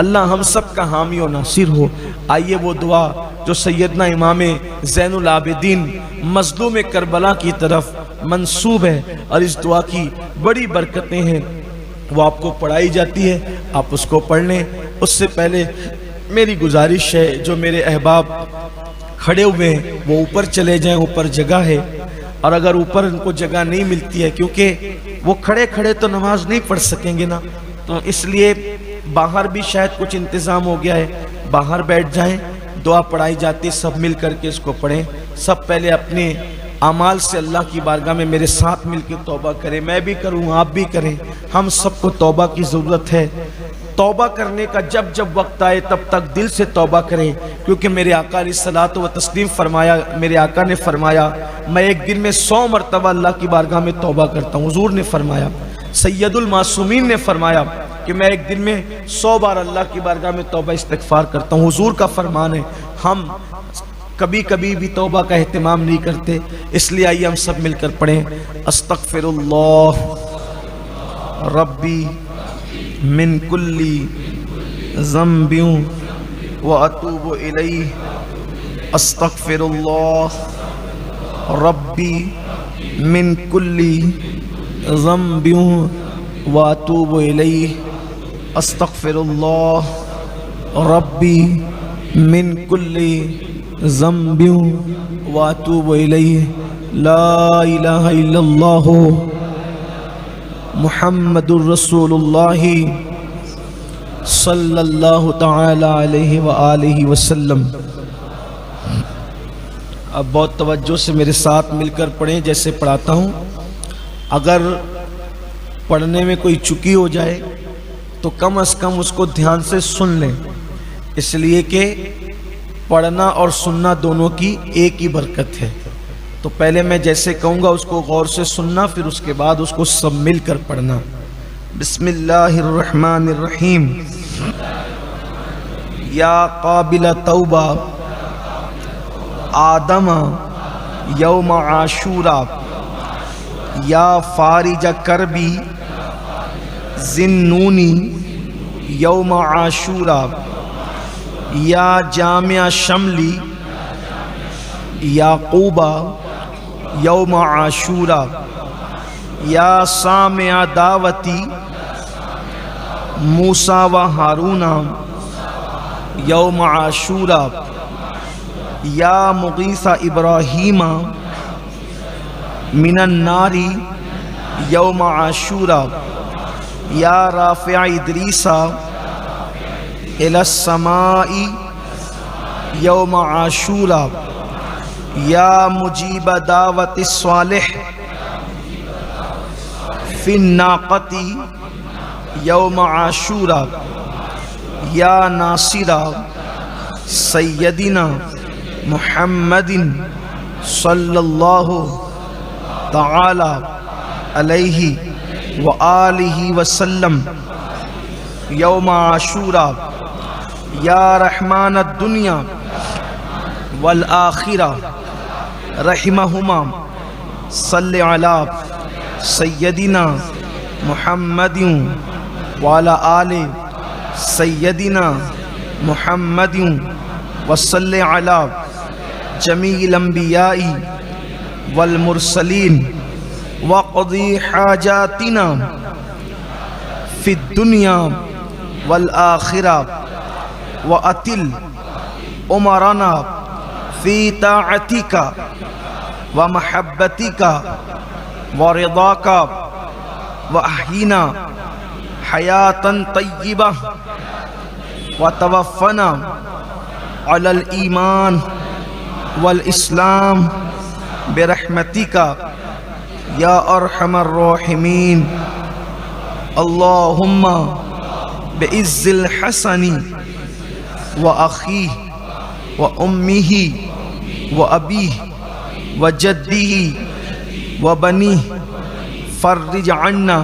اللہ ہم سب کا حامی و ناصر ہو۔ آئیے وہ دعا جو سیدنا امام زین العابدین مظلوم کربلا کی طرف منسوب ہے اور اس دعا کی بڑی برکتیں ہیں، وہ آپ کو پڑھائی جاتی ہے، آپ اس کو پڑھ لیں۔ اس سے پہلے میری گزارش ہے جو میرے احباب کھڑے ہوئے ہیں وہ اوپر چلے جائیں، اوپر جگہ ہے، اور اگر اوپر ان کو جگہ نہیں ملتی ہے کیونکہ وہ کھڑے کھڑے تو نماز نہیں پڑھ سکیں گے نا، تو اس لیے باہر بھی شاید کچھ انتظام ہو گیا ہے، باہر بیٹھ جائیں، دعا پڑھائی جاتی، سب مل کر کے اس کو پڑھیں۔ سب پہلے اپنے اعمال سے اللہ کی بارگاہ میں میرے ساتھ مل کے توبہ کریں، میں بھی کروں، آپ بھی کریں، ہم سب کو توبہ کی ضرورت ہے۔ توبہ کرنے کا جب جب وقت آئے تب تک دل سے توبہ کریں، کیونکہ میرے آقا علیہ الصلوۃ والتسلیم فرمایا، میرے آقا نے فرمایا میں ایک دن میں 100 مرتبہ اللہ کی بارگاہ میں توبہ کرتا ہوں۔ حضور نے فرمایا، سید المعصومین نے فرمایا کہ میں ایک دن میں 100 بار اللہ کی بارگاہ میں توبہ استغفار کرتا ہوں۔ حضور کا فرمان ہے، ہم کبھی کبھی بھی توبہ کا اہتمام نہیں کرتے، اس لیے آئیے ہم سب مل کر پڑھیں، استغفر اللہ ربی من کلی ذنب واتوب الیہ، استغفر اللہ ربی من کلی ذنب واتوب الیہ، استغفر اللہ ربی من کلی ذنب واتوب الیہ، لا الہ الا اللہ محمد الرسول اللہ صلی اللہ تعالی علیہ وآلہ وسلم۔ اب بہت توجہ سے میرے ساتھ مل کر پڑھیں جیسے پڑھاتا ہوں۔ اگر پڑھنے میں کوئی چکی ہو جائے تو کم از کم اس کو دھیان سے سن لیں، اس لیے کہ پڑھنا اور سننا دونوں کی ایک ہی برکت ہے۔ تو پہلے میں جیسے کہوں گا اس کو غور سے سننا، پھر اس کے بعد اس کو سب مل کر پڑھنا۔ بسم اللہ الرحمن الرحیم۔ یا قابل توبہ آدم یوم عاشورا، یا فارج کربی ذنونی یوم عاشورا، یا جامع شملی یعقوبہ یوم عاشورا، یا سامع دعوتی موسیٰ و ہارون یوم عاشورا، یا مغیث ابراہیم من النار یوم عاشورا، یا رافع ادریس الی السماء یوم عاشورا، یا مجیب دعوت الصالح فی الناقۃ یوم عاشورا، یا ناصر سیدنا محمد صلی اللہ تعالی علیہ وآلہ وسلم یوم عاشورا، یا رحمان الدنیا والآخرہ رحمہما صلی علی سیدنا محمد وعلی آل سیدنا محمد وصلی علی جمیع الانبیاء والمرسلین وقضی حاجاتنا فی الدنیا والآخرہ وأتل عمرنا فی طاعتک ومحبتک ورضاک وأحینا حیاتا طیبہ وتوفنا علی الایمان والاسلام برحمتک یا ارحم الراحمین۔ اللہم بعز الحسن وأخیہ وأمہ وأبیہ وجدہ وبنیہ فرج عنا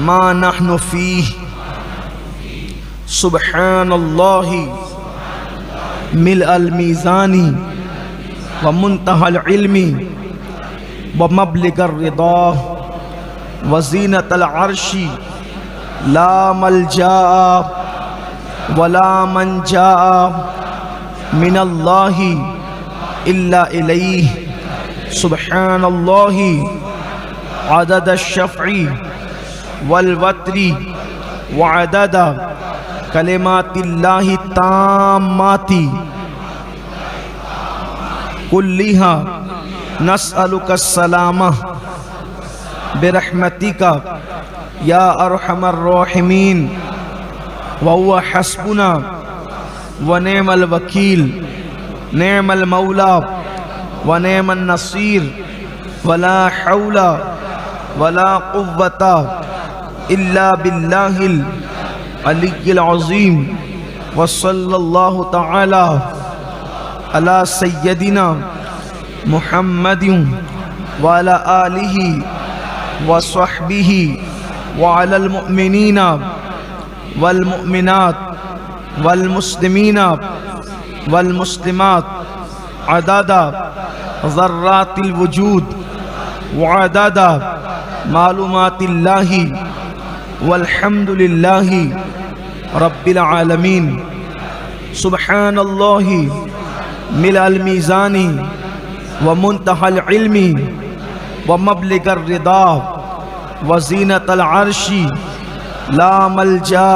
ما نحن فیہ۔ سبحان اللہ ملء المیزان ومنتہى العلم ومبلغ الرضا وزینة العرش لا ملجا ولا منجا من اللہ الا الیہ سبحان اللہ عدد الشفع والوتر وعدد کلمات اللہ التامات کلها نسألك السلامة برحمتك یا ارحم الراحمین وهو حسبنا ونعم الوکیل نعم المولا ونعم النصیر ولا حول ولا قوة الا باللہ العلی العظیم وصلی اللہ تعالی علی سیدنا محمد وعلى آلہ وصحبہ وعلى المؤمنین والمؤمنات والمسلمین والمسلمات عدد ذرات الوجود وعدد معلومات اللہ والحمد للہ رب العالمین سبحان اللہ ملء المیزان ومنتهى العلم ومبلغ الرضا وزینة العرش لا ملجا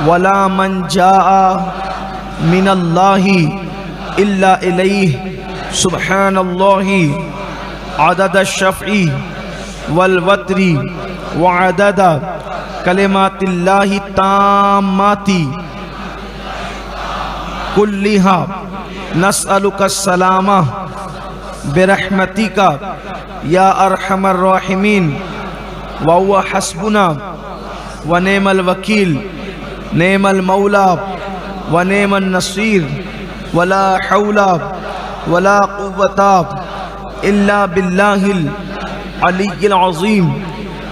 ولا منجا من اللہ الا الیہ سبحان اللہ عدد الشفع والوتر وعدد کلمات اللہ التامات كلها نسألك السلامة برحمتك يا أرحم الراحمين وهو حسبنا ونعم الوكيل نعم المولى ونعم النصير ولا حول ولا قوة إلا بالله العلي العظيم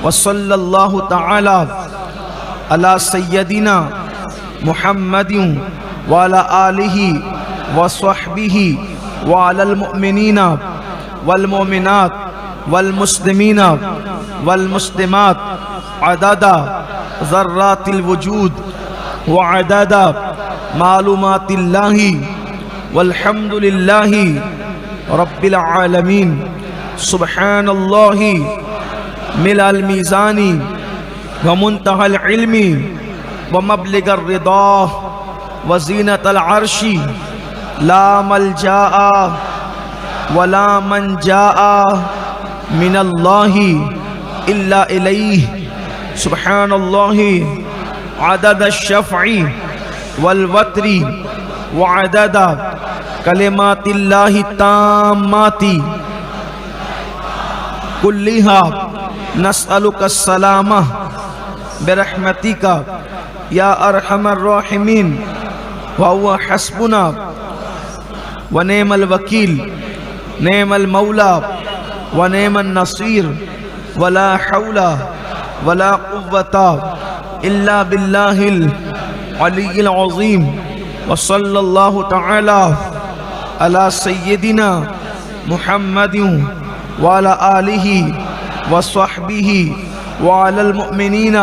وصلى الله تعالى على سيدنا محمد وعلى آلہ وصحبہ وعلى المؤمنین والمؤمنات والمسلمین والمسلمات عدد ذرات الوجود وعدد معلومات اللہ والحمد للہ رب العالمین سبحان اللہ ملء المیزان ومنتهى العلم ومبلغ الرضا وزینة العرش لا ملجا ولا منجا من اللہ الا الیہ سبحان اللہ عدد الشفع والوتر وعدد کلمات اللہ التامات كلها نسألك السلامة برحمتك یا ارحم الراحمین وهو حسبنا ونعم الوکیل نعم المولى ونعم النصیر ولا حول ولا قوة الا باللہ العلی العظیم وصلی اللہ تعالی علی سیدنا محمد وعلى آلہ وصحبہ وعلى المؤمنین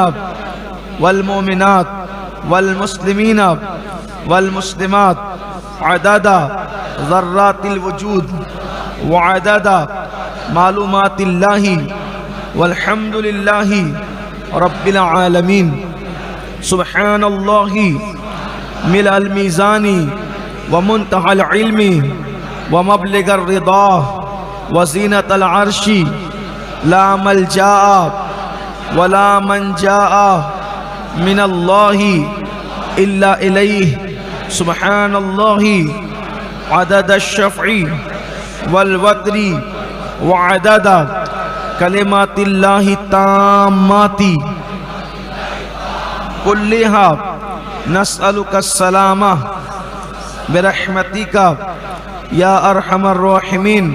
والمؤمنات والمسلمین والمسلمات عدد ذرات الوجود وعدد معلومات اللہ والحمد للہ رب العالمین سبحان اللہ ملء المیزان ومنتهى العلم ومبلغ الرضا وزینة العرش لا ملجا ولا منجا من اللہ الا الیہ سبحان اللہ عدد الشفع والوتر وعدد کلمات اللہ التامات كلها نسألك السلامة برحمتك یا ارحم الراحمین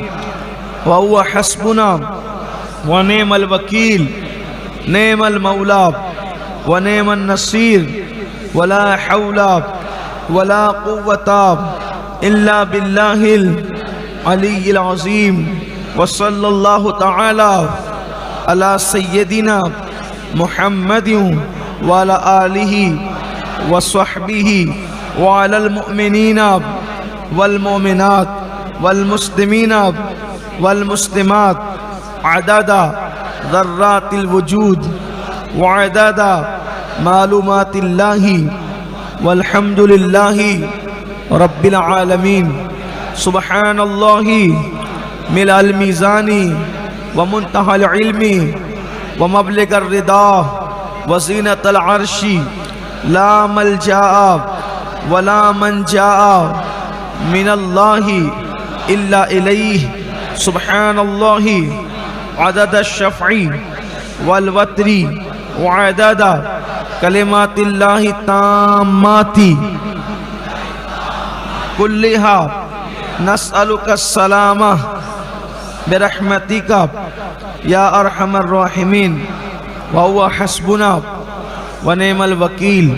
وهو حسبنا ونعم الوکیل نعم المولا ونعم النصیر ولا حول ولا قوة الا باللہ العلی العظیم وصلی اللہ تعالی علی سیدنا محمد وعلى آلہ وصحبه وعلى المؤمنين والمؤمنات والمسلمين والمسلمات عدد ذرات الوجود وعدد معلومات الله والحمد لله رب العالمين سبحان الله ملء الميزان ومنتهى العلم ومبلغ الرضا وزينة العرش لا ملجأ ولا منجأ من الله إلا إليه سبحان الله عدد الشفع والوتر وعدد كلمات الله التامات كلها نسألك السلامة برحمتك يا أرحم الراحمين وهو حسبنا ونعم الوكيل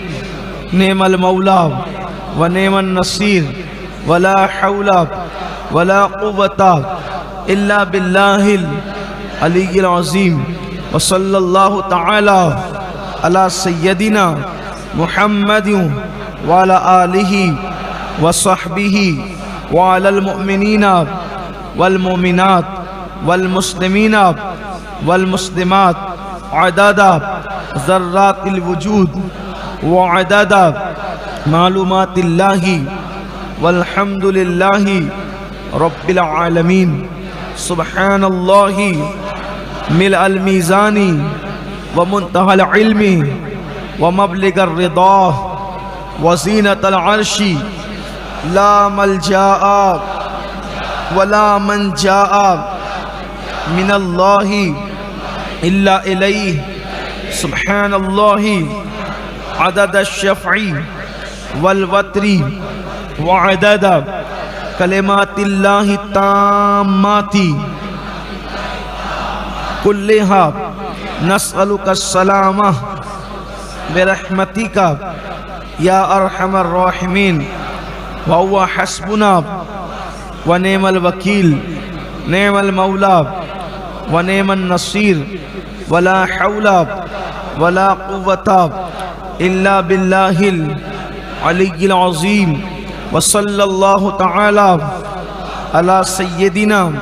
نعم المولى ونعم النصير ولا حول ولا قوة إلا بالله العلي العظيم وصلى الله تعالى على سيدنا محمد وعلى آله وصحبه وعلى المؤمنين والمؤمنات والمسلمين والمسلمات عدد ذرات الوجود وعدد معلومات الله والحمد لله رب العالمين سبحان الله ملء الميزان ومنتهى العلم ومبلغ الرضا وزينة العرش لا ملجأ ولا منجأ من الله إلا إليه سبحان الله عدد الشفع والوتر وعدد كلمات الله التامات كلها نسألك السلامة برحمتك يا أرحم الراحمين وهو حسبنا ونعم الوكيل نعم المولى ونعم النصير ولا حول ولا قوة إلا بالله العلي العظيم وصلى الله تعالى على سيدنا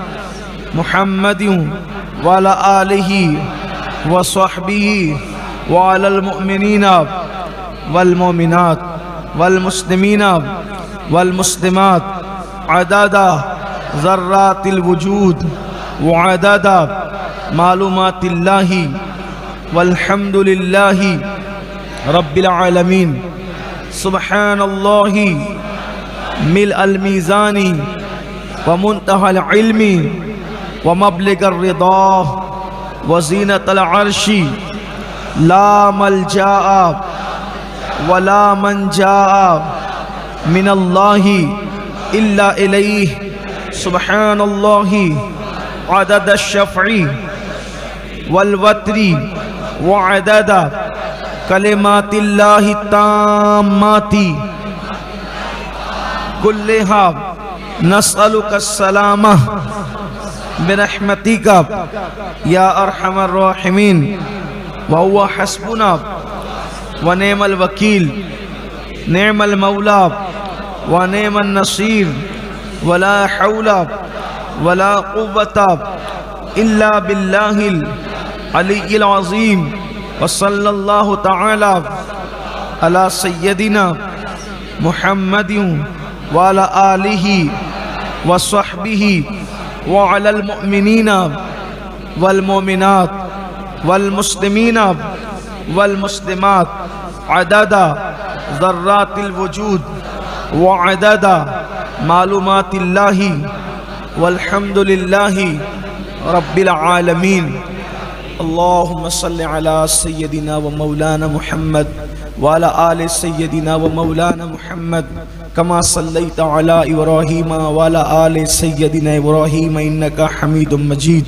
محمد وعلى آله وصحبه وعلى المؤمنين والمؤمنات والمسلمين والمسلمات عدد ذرات الوجود وعدد معلومات الله والحمد لله رب العالمين سبحان الله ملء الميزان ومنتهى العلم ومبلغ الرضا وزينة العرش لا ملجأ ولا منجأ من الله إلا إليه سبحان الله عدد الشفع والوتر وعدد كلمات الله التامات كلها نسألك السلامة برحمتك يا أرحم الراحمين وهو حسبنا ونعم الوكيل نعم المولى ونعم النصير ولا حول ولا قوة إلا بالله العلي العظيم وصلى الله تعالى على سيدنا محمد وعلى آله وصحبه وعلى المؤمنين والمؤمنات والمسلمين والمسلمات عدد ذرات الوجود وعدد معلومات الله والحمد لله رب العالمين اللهم صل على سيدنا ومولانا محمد وعلى آل سيدنا ومولانا محمد كما صليت على إبراهيم وعلى آل سيدنا إبراهيم إنك حميد مجيد